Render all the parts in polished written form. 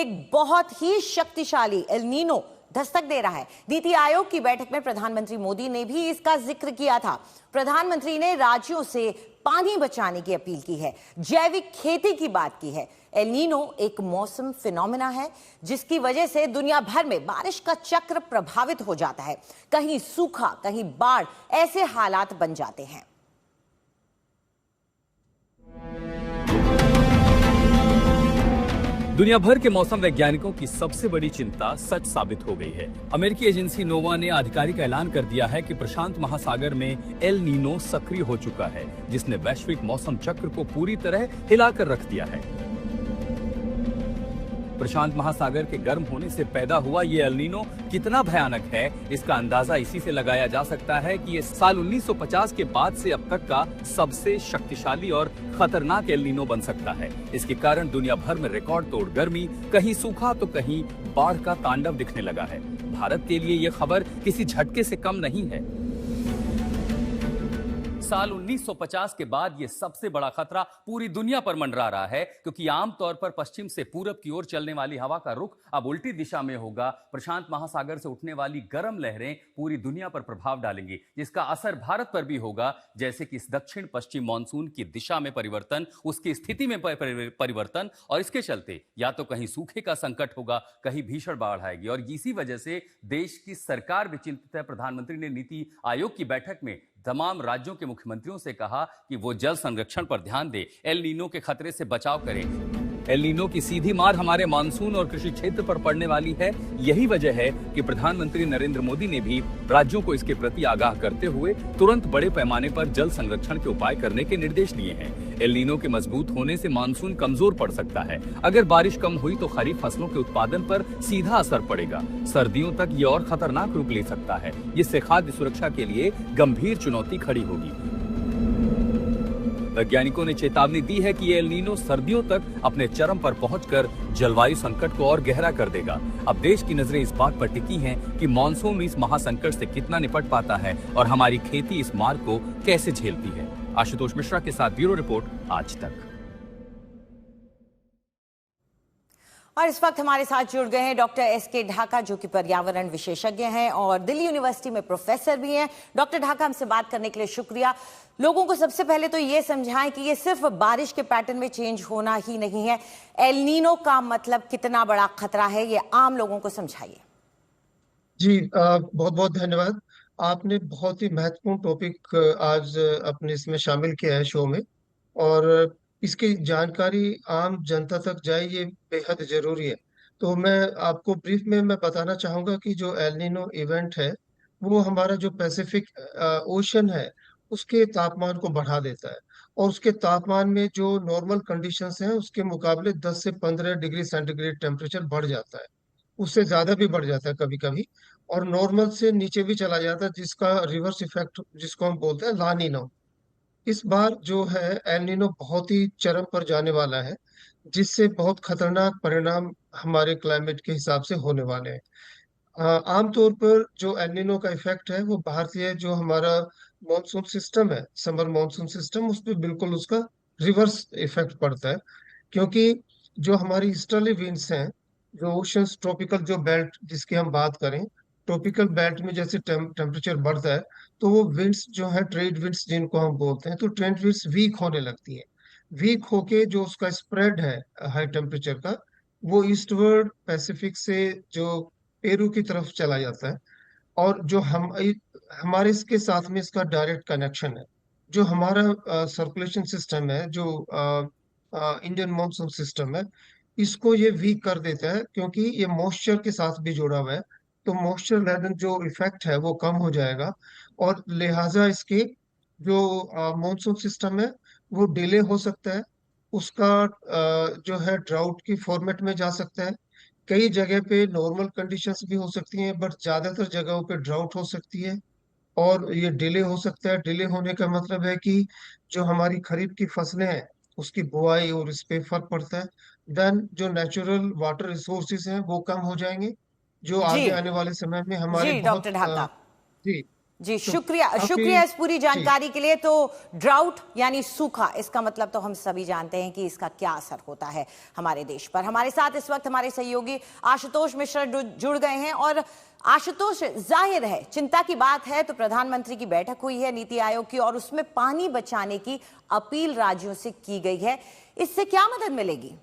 एक बहुत ही शक्तिशाली एल नीनो दस्तक दे रहा है। नीति आयोग की बैठक में प्रधानमंत्री मोदी ने भी इसका जिक्र किया था। प्रधानमंत्री ने राज्यों से पानी बचाने की अपील की है, जैविक खेती की बात की है। एल नीनो एक मौसम फिनोमेना है जिसकी वजह से दुनिया भर में बारिश का चक्र प्रभावित हो जाता है। कहीं सूखा, कहीं बाढ़, ऐसे हालात बन जाते हैं। दुनिया भर के मौसम वैज्ञानिकों की सबसे बड़ी चिंता सच साबित हो गई है। अमेरिकी एजेंसी नोवा ने आधिकारिक ऐलान कर दिया है कि प्रशांत महासागर में एल नीनो सक्रिय हो चुका है, जिसने वैश्विक मौसम चक्र को पूरी तरह हिलाकर रख दिया है। प्रशांत महासागर के गर्म होने से पैदा हुआ ये एल नीनो कितना भयानक है, इसका अंदाजा इसी से लगाया जा सकता है कि ये साल 1950 के बाद से अब तक का सबसे शक्तिशाली और खतरनाक एल नीनो बन सकता है। इसके कारण दुनिया भर में रिकॉर्ड तोड़ गर्मी, कहीं सूखा तो कहीं बाढ़ का तांडव दिखने लगा है। भारत के लिए ये खबर किसी झटके से कम नहीं है। साल 1950 के बाद ये सबसे बड़ा खतरा पूरी दुनिया पर मंडरा रहा है, क्योंकि आमतौर पर पश्चिम से पूरब की ओर चलने वाली हवा का रुख अब उल्टी दिशा में होगा। प्रशांत महासागर से उठने वाली गर्म लहरें पूरी दुनिया पर प्रभाव डालेंगी, जिसका असर भारत पर भी होगा। जैसे कि इस दक्षिण पश्चिम मानसून की दिशा में परिवर्तन, उसकी स्थिति में परिवर्तन, और इसके चलते या तो कहीं सूखे का संकट होगा, कहीं भीषण बाढ़ आएगी। और इसी वजह से देश की सरकार भी चिंतित है। प्रधानमंत्री ने नीति आयोग की बैठक में तमाम राज्यों के मुख्यमंत्रियों से कहा कि वो जल संरक्षण पर ध्यान दें, एल नीनो के खतरे से बचाव करें। एल नीनो की सीधी मार हमारे मानसून और कृषि क्षेत्र पर पड़ने वाली है। यही वजह है कि प्रधानमंत्री नरेंद्र मोदी ने भी राज्यों को इसके प्रति आगाह करते हुए तुरंत बड़े पैमाने पर जल संरक्षण के उपाय करने के निर्देश दिए हैं। एल नीनो के मजबूत होने से मानसून कमजोर पड़ सकता है। अगर बारिश कम हुई तो खरीफ फसलों के उत्पादन पर सीधा असर पड़ेगा। सर्दियों तक ये और खतरनाक रूप ले सकता है, जिससे खाद्य सुरक्षा के लिए गंभीर चुनौती खड़ी होगी। वैज्ञानिकों ने चेतावनी दी है कि ये एल नीनो सर्दियों तक अपने चरम पर पहुंचकर जलवायु संकट को और गहरा कर देगा। अब देश की नजरें इस बात पर टिकी हैं कि मॉनसून इस महासंकट से कितना निपट पाता है और हमारी खेती इस मार को कैसे झेलती है। आशुतोष मिश्रा के साथ ब्यूरो रिपोर्ट, आज तक। और इस वक्त हमारे साथ जुड़ गए हैं डॉक्टर एस.के. ढाका, जो कि पर्यावरण विशेषज्ञ हैं और दिल्ली यूनिवर्सिटी में प्रोफेसर भी हैं। डॉक्टर ढाका, हमसे बात करने के लिए शुक्रिया। लोगों को सबसे पहले तो ये समझाएं कि ये सिर्फ बारिश के पैटर्न में चेंज होना ही नहीं है, एल नीनो का मतलब कितना बड़ा खतरा है, ये आम लोगों को समझाइए। जी, बहुत बहुत धन्यवाद। आपने बहुत ही महत्वपूर्ण टॉपिक आज अपने इसमें शामिल किया है शो में, और इसकी जानकारी आम जनता तक जाए ये बेहद जरूरी है। तो मैं आपको ब्रीफ में मैं बताना चाहूंगा कि जो एल नीनो इवेंट है वो हमारा जो पैसिफिक ओशन है उसके तापमान को बढ़ा देता है, और उसके तापमान में जो नॉर्मल कंडीशंस हैं उसके मुकाबले 10 से 15 डिग्री सेंटीग्रेड टेम्परेचर बढ़ जाता है। उससे ज्यादा भी बढ़ जाता है कभी कभी, और नॉर्मल से नीचे भी चला जाता है, जिसका रिवर्स इफेक्ट जिसको हम बोलते हैं ला नीनो। इस बार जो है एल नीनो बहुत ही चरम पर जाने वाला है, जिससे बहुत खतरनाक परिणाम हमारे क्लाइमेट के हिसाब से होने वाले हैं। आमतौर पर जो एल नीनो का इफेक्ट है वो भारतीय जो हमारा मॉनसून सिस्टम है, समर मॉनसून सिस्टम, उस पर बिल्कुल उसका रिवर्स इफेक्ट पड़ता है। क्योंकि जो हमारी ईस्टर्ली विंड्स हैं, जो ओशंस ट्रॉपिकल जो बेल्ट जिसकी हम बात करें, ट्रॉपिकल बेल्ट में जैसे टेम्परेचर बढ़ता है तो वो विंड्स जो है ट्रेड विंड्स जिनको हम बोलते हैं, तो ट्रेड विंड्स वीक होने लगती है। वीक होके जो उसका स्प्रेड है हाई टेम्परेचर का, वो ईस्टवर्ड पैसिफिक से जो पेरू की तरफ चला जाता है। और जो हमारे इसके साथ में इसका डायरेक्ट कनेक्शन है। जो हमारा सर्कुलेशन सिस्टम है, जो इंडियन मॉनसून सिस्टम है, इसको ये वीक कर देता है, क्योंकि ये मॉइस्चर के साथ भी जुड़ा हुआ है। तो मॉइस्चर लेदन जो इफेक्ट है वो कम हो जाएगा, और लिहाजा इसके जो मॉनसून सिस्टम है वो डिले हो सकता है। उसका जो है ड्राउट की फॉर्मेट में जा सकता है। कई जगह पे नॉर्मल कंडीशंस भी हो सकती हैं, बट ज्यादातर जगहों पे ड्राउट हो सकती है, और ये डिले हो सकता है। डिले होने का मतलब है कि जो हमारी खरीफ की फसलें हैं उसकी बुआई और इस पे फर्क पड़ता है। देन जो नेचुरल वाटर रिसोर्सेज हैं वो कम हो जाएंगे, जो जी आगे आने वाले समय में हमारे जी बहुत डॉक्टर ढाका। जी जी, तो शुक्रिया काफी शुक्रिया इस पूरी जी जानकारी के लिए। तो ड्राउट यानी सूखा, इसका मतलब तो हम सभी जानते हैं कि इसका क्या असर होता है हमारे देश पर। हमारे साथ इस वक्त हमारे सहयोगी आशुतोष मिश्रा जुड़ गए हैं। और आशुतोष, जाहिर है चिंता की बात है, तो प्रधानमंत्री की बैठक हुई है नीति आयोग की और उसमें पानी बचाने की अपील राज्यों से की गई है। इससे क्या मदद मिलेगी?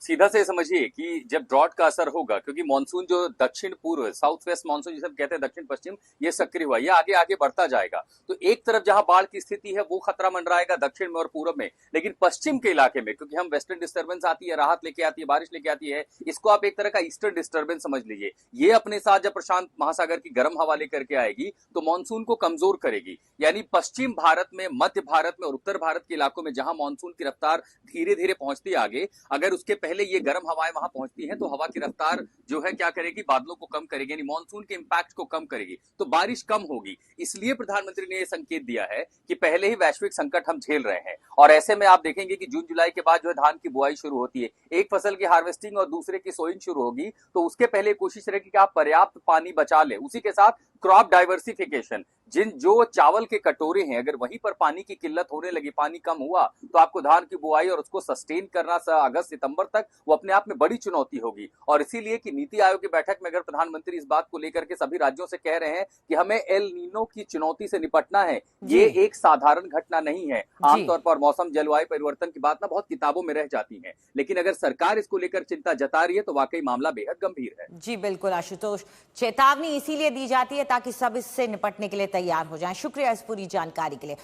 सीधा से समझिए कि जब ड्रॉट का असर होगा, क्योंकि मानसून जो दक्षिण पूर्व साउथ वेस्ट मानसून जिसे हम कहते हैं दक्षिण पश्चिम, ये सक्रिय हुआ, ये आगे आगे बढ़ता जाएगा। तो एक तरफ जहां बाढ़ की स्थिति है वो खतरा मंडराएगा दक्षिण में और पूर्व में, लेकिन पश्चिम के इलाके में, क्योंकि हम वेस्टर्न डिस्टर्बेंस आती है, राहत लेके आती है, बारिश लेके आती है, इसको आप एक तरह का ईस्टर्न डिस्टर्बेंस समझ लीजिए। ये अपने साथ जब प्रशांत महासागर की गर्म हवा लेकर के आएगी तो मानसून को कमजोर करेगी। यानी पश्चिम भारत में, मध्य भारत में और उत्तर भारत के इलाकों में जहां मानसून की रफ्तार धीरे धीरे पहुंचती है आगे, अगर उसके पहले ये गर्म हवाएं वहां पहुंचती हैं तो हवा की रफ्तार जो है क्या करेगी, बादलों को कम करेगी, यानी मानसून के इंपैक्ट को कम करेगी, तो बारिश कम होगी। इसलिए प्रधानमंत्री ने यह संकेत दिया है कि पहले ही वैश्विक संकट हम झेल रहे हैं और ऐसे में आप देखेंगे कि जून जुलाई के बाद जो है धान की बुआई शुरू होती है, एक फसल की हार्वेस्टिंग और दूसरे की सोइंग शुरू होगी, तो उसके पहले कोशिश रहेगी कि आप पर्याप्त पानी बचा ले। उसी के साथ क्रॉप डाइवर्सिफिकेशन, जो चावल के कटोरे हैं, अगर वहीं पर पानी की किल्लत होने लगी, पानी कम हुआ, तो आपको धान की बुआई और उसको सस्टेन करना अगस्त सितंबर तक वो अपने आप में बड़ी चुनौती होगी। और इसीलिए कि नीति आयोग की बैठक में अगर प्रधानमंत्री इस बात को लेकर के सभी राज्यों से कह रहे हैं कि हमें एल नीनो की चुनौती से निपटना है, ये एक साधारण घटना नहीं है। आमतौर पर मौसम जलवायु परिवर्तन की बात ना बहुत किताबों में रह जाती है, लेकिन अगर सरकार इसको लेकर चिंता जता रही है तो वाकई मामला बेहद गंभीर है। जी बिल्कुल आशुतोष, चेतावनी इसीलिए दी जाती है ताकि सब इससे निपटने के लिए तैयार हो जाएं। शुक्रिया इस पूरी जानकारी के लिए।